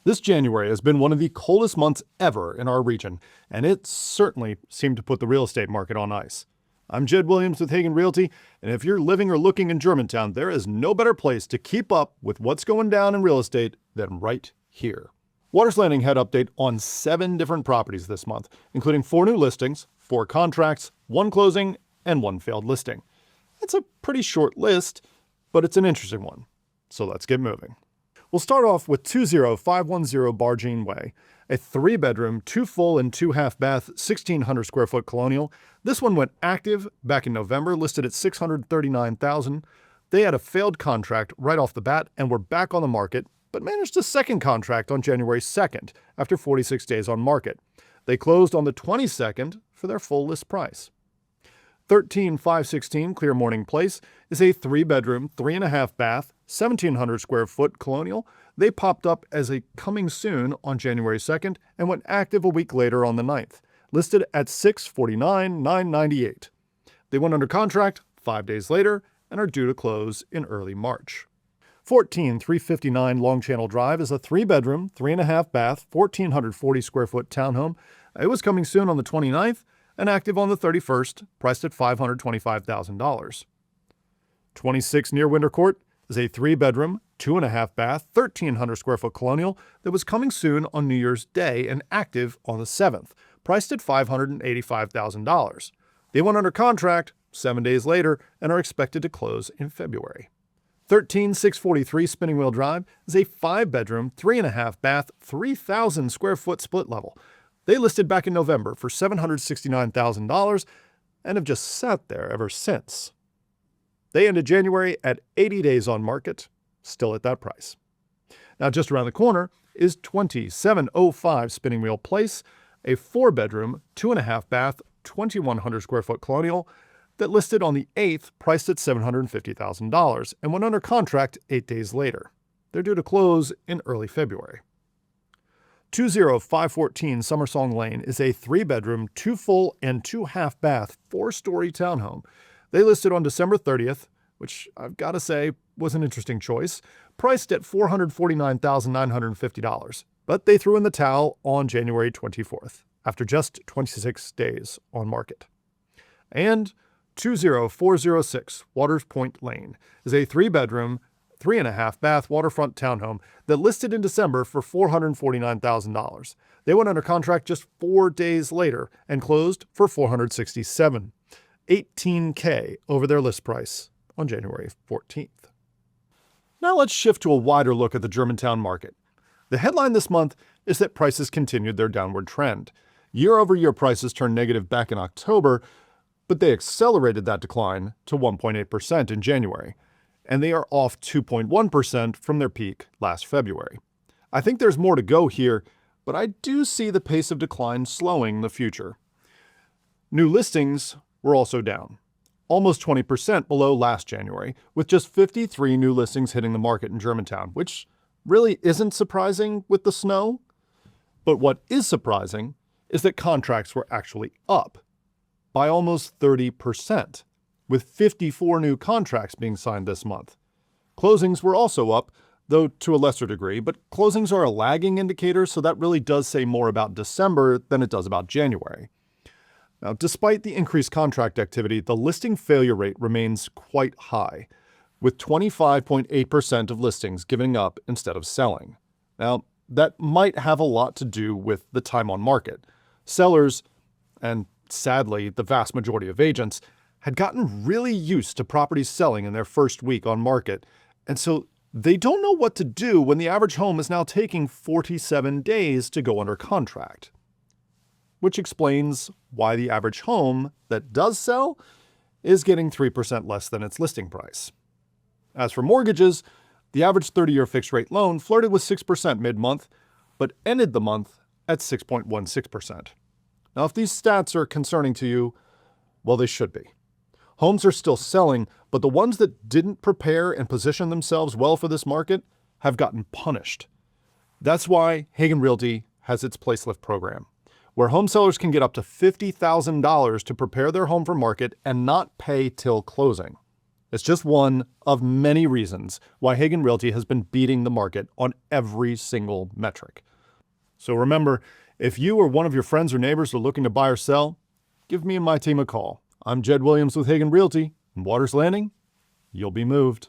This January has been one of the coldest months ever in our region, and it certainly seemed to put the real estate market on ice. I'm Jed Williams with Hagan Realty, and if you're living or looking in Germantown, there is no better place to keep up with what's going down in real estate than right here. Waters Landing had update on 7 different properties this month, including 4 new listings, 4 contracts, 1 closing, and 1 failed listing. That's a pretty short list, but it's an interesting one. So let's get moving. We'll start off with 20510 Bargene Way, a 3-bedroom, 2 full and 2 half bath, 1,600 square foot colonial. This one went active back in November, listed at $639,000. They had a failed contract right off the bat and were back on the market, but managed a second contract on January 2nd after 46 days on market. They closed on the 22nd for their full list price. 13516 Clear Morning Place is a 3-bedroom, 3.5 bath, 1,700 square foot colonial. They popped up as a coming soon on January 2nd and went active a week later on the 9th, listed at $649,998. They went under contract 5 days later and are due to close in early March. 14359 Long Channel Drive is a 3-bedroom, 3.5 bath, 1,440 square foot townhome. It was coming soon on the 29th and active on the 31st, priced at $525,000. 26 near Winter Court is a 3-bedroom, 2.5 bath, 1,300 square foot colonial that was coming soon on New Year's Day and active on the 7th, priced at $585,000. They went under contract 7 days later and are expected to close in February. 13643 Spinning Wheel Drive is a 5-bedroom, 3.5 bath, 3,000 square foot split level. They listed back in November for $769,000 and have just sat there ever since. They ended January at 80 days on market, still at that price. Now just around the corner is 2705 Spinning Wheel Place, a 4-bedroom, 2.5 bath, 2,100 square foot colonial that listed on the 8th, priced at $750,000 and went under contract 8 days later. They're due to close in early February. 20514 Summersong Lane is a 3-bedroom, 2 full and 2 half bath, 4-story townhome. They listed on December 30th, which I've got to say was an interesting choice, priced at $449,950. But they threw in the towel on January 24th, after just 26 days on market. And 20406 Waters Point Lane is a 3-bedroom, 3.5 bath waterfront townhome that listed in December for $449,000. They went under contract just 4 days later and closed for $467,000, $18,000 over their list price on January 14th. Now let's shift to a wider look at the Germantown market. The headline this month is that prices continued their downward trend. Year-over-year prices turned negative back in October, but they accelerated that decline to 1.8% in January, and they are off 2.1% from their peak last February. I think there's more to go here, but I do see the pace of decline slowing in the future. New listings were also down, almost 20% below last January, with just 53 new listings hitting the market in Germantown, which really isn't surprising with the snow. But what is surprising is that contracts were actually up by almost 30%, with 54 new contracts being signed this month. Closings were also up, though to a lesser degree, but closings are a lagging indicator, so that really does say more about December than it does about January. Now, despite the increased contract activity, the listing failure rate remains quite high, with 25.8% of listings giving up instead of selling. Now, that might have a lot to do with the time on market. Sellers, and sadly the vast majority of agents, had gotten really used to properties selling in their first week on market, and so they don't know what to do when the average home is now taking 47 days to go under contract. Which explains why the average home that does sell is getting 3% less than its listing price. As for mortgages, the average 30-year fixed-rate loan flirted with 6% mid-month, but ended the month at 6.16%. Now, if these stats are concerning to you, well, they should be. Homes are still selling, but the ones that didn't prepare and position themselves well for this market have gotten punished. That's why Hagan Realty has its Placelift program, where home sellers can get up to $50,000 to prepare their home for market and not pay till closing. It's just one of many reasons why Hagan Realty has been beating the market on every single metric. So remember, if you or one of your friends or neighbors are looking to buy or sell, give me and my team a call. I'm Jed Williams with Hagan Realty. In Waters Landing, you'll be moved.